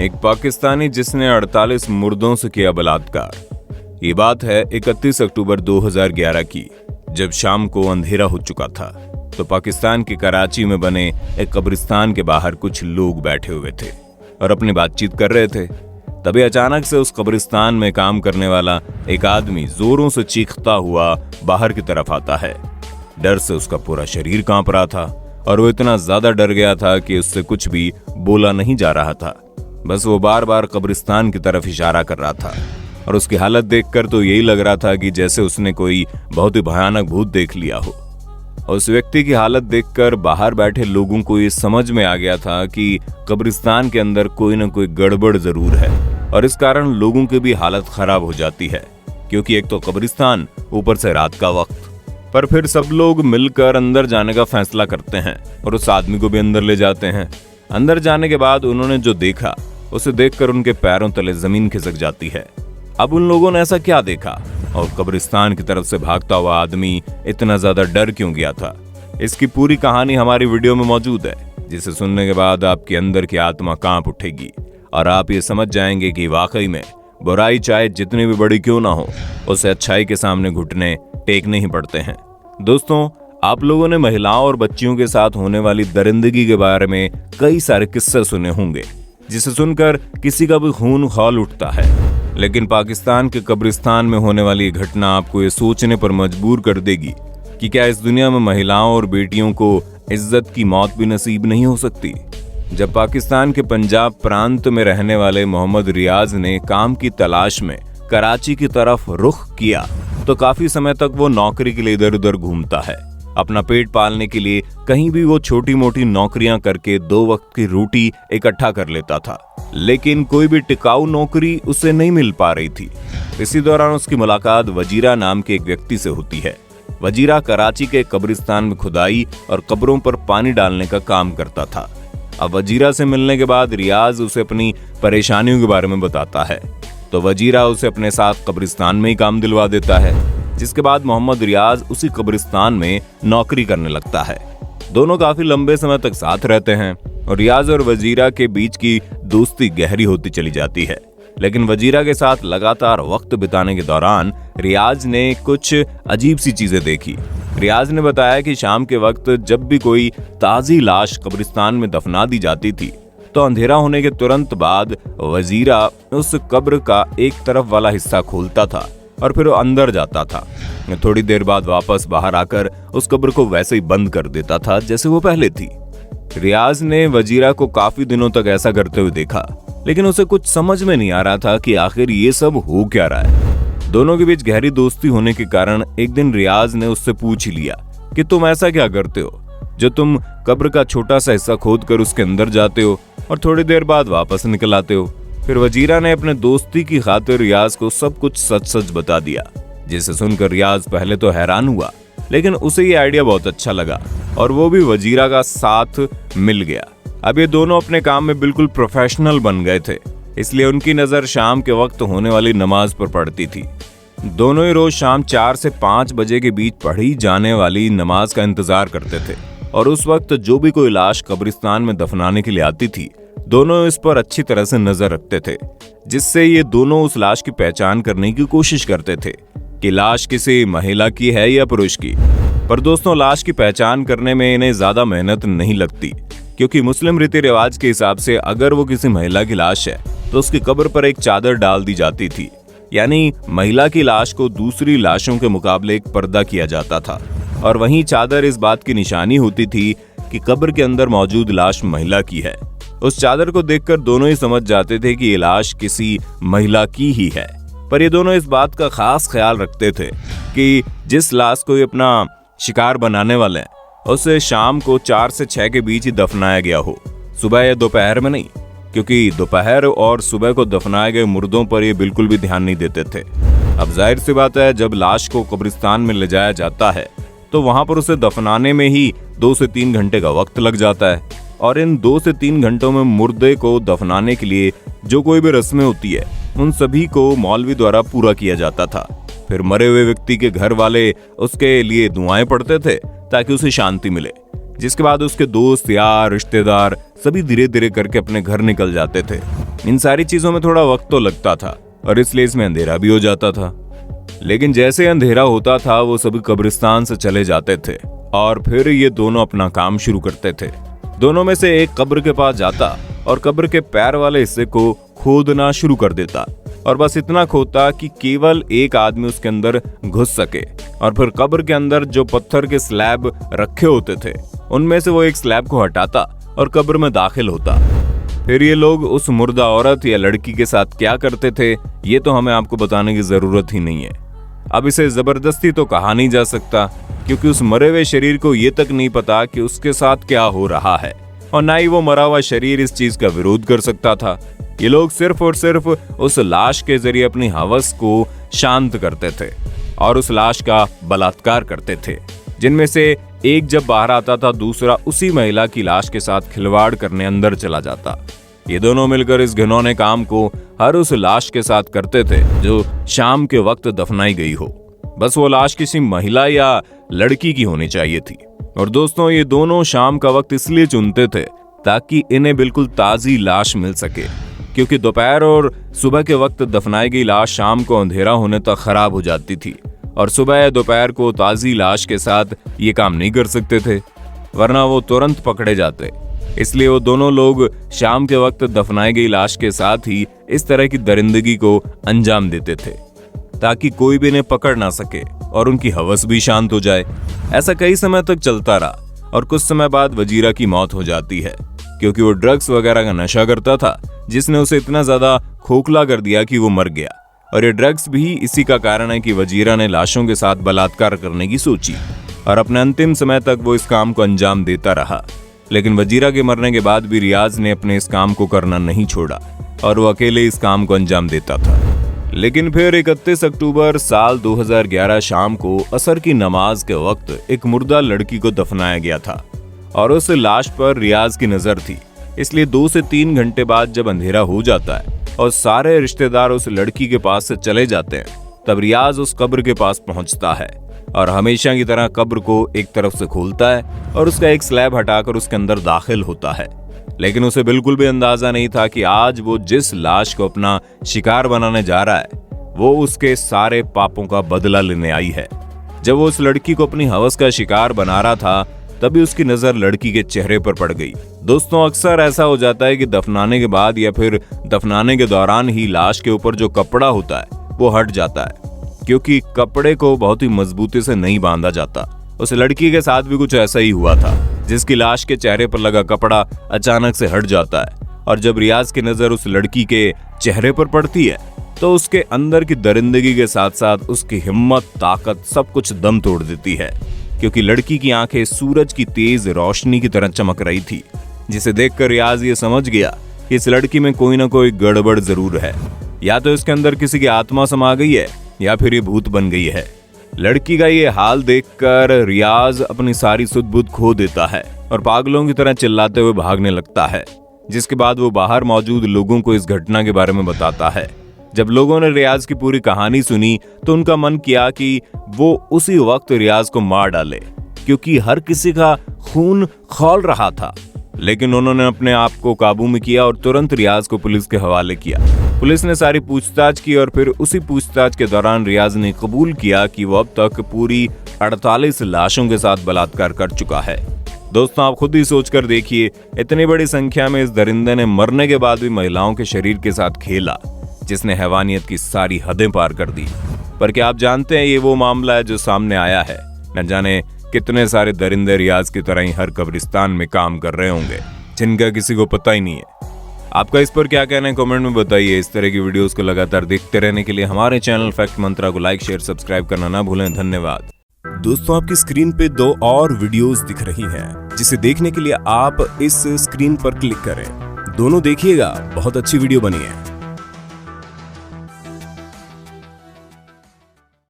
एक पाकिस्तानी जिसने 48 मुर्दों से किया बलात्कार। ये बात है 31 अक्टूबर 2011 की, जब शाम को अंधेरा हो चुका था तो पाकिस्तान के कराची में बने एक कब्रिस्तान के बाहर कुछ लोग बैठे हुए थे और अपनी बातचीत कर रहे थे। तभी अचानक से उस कब्रिस्तान में काम करने वाला एक आदमी जोरों से चीखता हुआ बाहर की तरफ आता है। डर से उसका पूरा शरीर कांप रहा था और वो इतना ज्यादा डर गया था कि उससे कुछ भी बोला नहीं जा रहा था। बस वो बार बार कब्रिस्तान की तरफ इशारा कर रहा था और उसकी हालत देखकर तो यही लग रहा था कि जैसे उसने कोई बहुत ही भयानक भूत देख लिया हो। उस व्यक्ति की हालत देखकर बाहर बैठे लोगों को ये समझ में आ गया था कि कब्रिस्तान के अंदर कोई न कोई गड़बड़ जरूर है और इस कारण लोगों की भी हालत खराब हो जाती है, क्योंकि एक तो कब्रिस्तान, ऊपर से रात का वक्त। पर फिर सब लोग मिलकर अंदर जाने का फैसला करते हैं और उस आदमी को भी अंदर ले जाते हैं। अंदर जाने के बाद उन्होंने जो देखा उसे देखकर उनके पैरों तले जमीन खिसक जाती है। अब उन लोगों ने ऐसा क्या देखा और कब्रिस्तान की तरफ से भागता हुआ आदमी इतना ज्यादा डर क्यों गया था? इसकी पूरी कहानी हमारी वीडियो में मौजूद है, जिसे सुनने के बाद आपके अंदर की आत्मा कांप उठेगी और आप ये समझ जाएंगे कि वाकई में बुराई चाहे जितनी भी बड़ी क्यों ना हो, उसे अच्छाई के सामने घुटने टेकने ही पड़ते हैं। दोस्तों, आप लोगों ने महिलाओं और बच्चियों के साथ होने वाली दरिंदगी के बारे में कई सारे किस्से सुने होंगे, जिसे सुनकर किसी का भी खून खौल उठता है। लेकिन पाकिस्तान के कब्रिस्तान में होने वाली घटना आपको ये सोचने पर मजबूर कर देगी कि क्या इस दुनिया में महिलाओं और बेटियों को इज्जत की मौत भी नसीब नहीं हो सकती। जब पाकिस्तान के पंजाब प्रांत में रहने वाले मोहम्मद रियाज ने काम की तलाश में कराची की तरफ रुख किया तो काफी समय तक वो नौकरी के लिए इधर उधर घूमता है। अपना पेट पालने के लिए कहीं भी वो छोटी मोटी नौकरियां करके 2 वक्त की रोटी इकट्ठा कर लेता था, लेकिन कोई भी टिकाऊ नौकरी उसे नहीं मिल पा रही थी। इसी दौरान उसकी मुलाकात वजीरा नाम के एक व्यक्ति से होती है। वजीरा कराची के कब्रिस्तान में खुदाई और कब्रों पर पानी डालने का काम करता था। अब वजीरा से मिलने के बाद रियाज उसे अपनी परेशानियों के बारे में बताता है तो वजीरा उसे अपने साथ कब्रिस्तान में ही काम दिलवा देता है, जिसके बाद मोहम्मद रियाज उसी कब्रिस्तान में नौकरी करने लगता है। दोनों काफी लंबे समय तक साथ रहते हैं और रियाज और वजीरा के बीच की दोस्ती गहरी होती चली जाती है। लेकिन वजीरा के साथ लगातार वक्त बिताने के दौरान रियाज ने कुछ अजीब सी चीजें देखी। रियाज ने बताया कि शाम के वक्त जब भी कोई ताजी लाश कब्रिस्तान में दफना दी जाती थी तो अंधेरा होने के तुरंत बाद वजीरा उस कब्र का एक तरफ वाला हिस्सा खोलता था और फिर वो अंदर जाता था। थोड़ी देर बाद वापस बाहर आकर उस कब्र को वैसे ही बंद कर देता था जैसे वो पहले थी। रियाज ने वजीरा को काफी दिनों तक ऐसा करते हुए देखा, लेकिन उसे कुछ समझ में नहीं आ रहा था कि आखिर ये सब हो क्या रहा है। दोनों के बीच गहरी दोस्ती होने के कारण एक दिन रियाज ने उससे पूछ लिया कि तुम ऐसा क्या करते हो जो तुम कब्र का छोटा सा हिस्सा खोद कर उसके अंदर जाते हो और थोड़ी देर बाद वापस निकल आते हो। फिर वजीरा ने अपने दोस्ती की खातिर रियाज को सब कुछ सच सच बता दिया, जिसे सुनकर रियाज पहले तो हैरान हुआ, लेकिन उसे ये आइडिया बहुत अच्छा लगा और वो भी वजीरा का साथ मिल गया। अब ये दोनों अपने काम में बिल्कुल प्रोफेशनल बन गए थे, इसलिए उनकी नजर शाम के वक्त होने वाली नमाज पर पड़ती थी। दोनों ही रोज शाम 4 से 5 बजे के बीच पढ़ी जाने वाली नमाज का इंतजार करते थे और उस वक्त जो भी कोई लाश कब्रिस्तान में दफनाने के लिए आती थी, दोनों इस पर अच्छी तरह से नजर रखते थे, जिससे ये दोनों उस लाश की पहचान करने की कोशिश करते थे कि लाश किसी महिला की है या पुरुष की। पर दोस्तों, लाश की पहचान करने में इन्हें ज्यादा मेहनत नहीं लगती, क्योंकि मुस्लिम रीति रिवाज के हिसाब से अगर वो किसी महिला की लाश है तो उसकी कब्र पर एक चादर डाल दी जाती थी, यानी महिला की लाश को दूसरी लाशों के मुकाबले एक पर्दा किया जाता था और वहीं चादर इस बात की निशानी होती थी कि कब्र के अंदर मौजूद लाश महिला की है। उस चादर को देखकर दोनों ही समझ जाते थे कि ये लाश किसी महिला की ही है। पर ये दोनों इस बात का खास ख्याल रखते थे कि जिस लाश को ये अपना शिकार बनाने वाले हैं उसे शाम को 4 से 6 के बीच ही दफनाया गया हो, सुबह या दोपहर में नहीं, क्योंकि दोपहर और सुबह को दफनाए गए मुर्दों पर ये बिल्कुल भी ध्यान नहीं देते थे। अब जाहिर सी बात है, जब लाश को कब्रिस्तान में ले जाया जाता है तो वहां पर उसे दफनाने में ही 2 से 3 घंटे का वक्त लग जाता है और इन 2 से 3 घंटों में मुर्दे को दफनाने के लिए जो कोई भी रस्में होती है उन सभी को मौलवी द्वारा पूरा किया जाता था। फिर मरे हुए व्यक्ति के घर वाले उसके लिए दुआएं पढ़ते थे ताकि उसे शांति मिले, जिसके बाद उसके दोस्त यार रिश्तेदार सभी धीरे धीरे करके अपने घर निकल जाते थे। इन सारी चीजों में थोड़ा वक्त तो लगता था और इसलिए इसमें अंधेरा भी हो जाता था। लेकिन जैसे अंधेरा होता था वो सभी कब्रिस्तान से चले जाते थे और फिर ये दोनों अपना काम शुरू करते थे। दोनों में से एक कब्र के पास जाता और कब्र के पैर वाले हिस्से को खोदना शुरू कर देता और बस इतना खोदता कि केवल एक आदमी उसके अंदर घुस सके और फिर कब्र के अंदर जो पत्थर के स्लैब रखे होते थे उनमें से वो एक स्लैब को हटाता और कब्र में दाखिल होता। फिर ये लोग उस मुर्दा औरत या लड़की के साथ क्या करते थे ये तो हमें आपको बताने की जरूरत ही नहीं है। अब इसे जबरदस्ती तो कहा नहीं जा सकता क्योंकि उस मरे हुए शरीर को ये तक नहीं पता कि उसके साथ क्या हो रहा है और ना ही वो मरा हुआ शरीर इस चीज का विरोध कर सकता था। ये लोग सिर्फ और सिर्फ उस लाश के जरिए अपनी हवस को शांत करते थे और उस लाश का बलात्कार करते थे। जिनमें से एक जब बाहर आता था दूसरा उसी महिला की लाश के साथ खिलवाड़ करने अंदर चला जाता। ये दोनों मिलकर इस घिनौने काम को हर उस लाश के साथ करते थे जो शाम के वक्त दफनाई गई हो। बस वो लाश किसी महिला या लड़की की होनी चाहिए थी। और दोस्तों ये दोनों शाम का वक्त इसलिए चुनते थे ताकि इन्हें बिल्कुल ताजी लाश मिल सके, क्योंकि दोपहर और सुबह के वक्त दफनाई गई लाश शाम को अंधेरा होने तक खराब हो जाती थी और सुबह या दोपहर को ताजी लाश के साथ ये काम नहीं कर सकते थे वरना वो तुरंत पकड़े जाते। इसलिए वो दोनों लोग शाम के वक्त दफनाई गई लाश के साथ ही इस तरह की दरिंदगी को अंजाम देते थे ताकि कोई भी इन्हें पकड़ ना सके और उनकी हवस भी शांत हो जाए। ऐसा कई समय तक चलता रहा और कुछ समय बाद वजीरा की मौत हो जाती है क्योंकि वो ड्रग्स वगैरह का नशा करता था जिसने उसे इतना ज्यादा खोखला कर दिया कि वो मर गया। और ये ड्रग्स भी इसी का कारण है कि वजीरा ने लाशों के साथ बलात्कार करने की सोची और अपने अंतिम समय तक वो इस काम को अंजाम देता रहा। लेकिन वजीरा के मरने के बाद भी रियाज ने अपने इस काम को करना नहीं छोड़ा और वो अकेले इस काम को अंजाम देता था। लेकिन फिर 31 अक्टूबर साल 2011 शाम को असर की नमाज के वक्त एक मुर्दा लड़की को दफनाया गया था और उस लाश पर रियाज की नजर थी। इसलिए 2 से 3 घंटे बाद जब अंधेरा हो जाता है और सारे रिश्तेदार उस लड़की के पास से चले जाते हैं तब रियाज उस कब्र के पास पहुंचता है और हमेशा की तरह कब्र को एक तरफ से खोलता है और उसका एक स्लैब हटाकर उसके अंदर दाखिल होता है। लेकिन उसे बिल्कुल भी अंदाजा नहीं था कि आज वो जिस लाश को अपना शिकार बनाने जा रहा है वो उसके सारे पापों का बदला लेने आई है। जब वो उस लड़की को अपनी हवस का शिकार बना रहा था तभी उसकी नजर लड़की के चेहरे पर पड़ गई। दोस्तों अक्सर ऐसा हो जाता है कि दफनाने के बाद या फिर दफनाने के दौरान ही लाश के ऊपर जो कपड़ा होता है वो हट जाता है क्योंकि कपड़े को बहुत ही मजबूती से नहीं बांधा जाता। उस लड़की के साथ भी कुछ ऐसा ही हुआ था जिसकी लाश के चेहरे पर लगा कपड़ा अचानक से हट जाता है और जब रियाज की नजर उस लड़की के चेहरे पर पड़ती है तो उसके अंदर की दरिंदगी के साथ साथ उसकी हिम्मत ताकत सब कुछ दम तोड़ देती है क्योंकि लड़की की आंखें सूरज की तेज रोशनी की तरह चमक रही थी जिसे देखकर रियाज ये समझ गया कि इस लड़की में कोई ना कोई गड़बड़ जरूर है। या तो इसके अंदर किसी की आत्मा समा गई है या फिर ये भूत बन गई है। लड़की का ये हाल देखकर रियाज अपनी सारी सुध बुध खो देता है और पागलों की तरह चिल्लाते हुए भागने लगता है, जिसके बाद वो बाहर मौजूद लोगों को इस घटना के बारे में बताता है। जब लोगों ने रियाज की पूरी कहानी सुनी तो उनका मन किया कि वो उसी वक्त रियाज को मार डाले क्योंकि हर किसी का खून खौल रहा था। लेकिन उन्होंने अपने आप को काबू में किया और तुरंत रियाज को पुलिस के हवाले किया। पुलिस ने सारी पूछताछ की और फिर उसी पूछताछ के दौरान रियाज ने कबूल किया कि वो अब तक पूरी 48 लाशों के साथ बलात्कार कर चुका है। दोस्तों आप खुद ही सोचकर देखिए, इतनी बड़ी संख्या में इस दरिंदे ने मरने के बाद भी महिलाओं के शरीर के साथ खेला जिसने हैवानियत की सारी हदें पार कर दी। पर क्या आप जानते हैं ये वो मामला है जो सामने आया है। न जाने कितने सारे दरिंदे रियाज की तरह ही हर कब्रिस्तान में काम कर रहे होंगे जिनका किसी को पता ही नहीं है। आपका इस पर क्या कहना है कमेंट में बताइए। इस तरह की वीडियोस को लगातार देखते रहने के लिए हमारे चैनल फैक्ट मंत्रा को लाइक शेयर सब्सक्राइब करना ना भूलें। धन्यवाद। दोस्तों आपकी स्क्रीन पे 2 और वीडियोस दिख रही हैं जिसे देखने के लिए आप इस स्क्रीन पर क्लिक करें। दोनों देखिएगा, बहुत अच्छी वीडियो बनी है।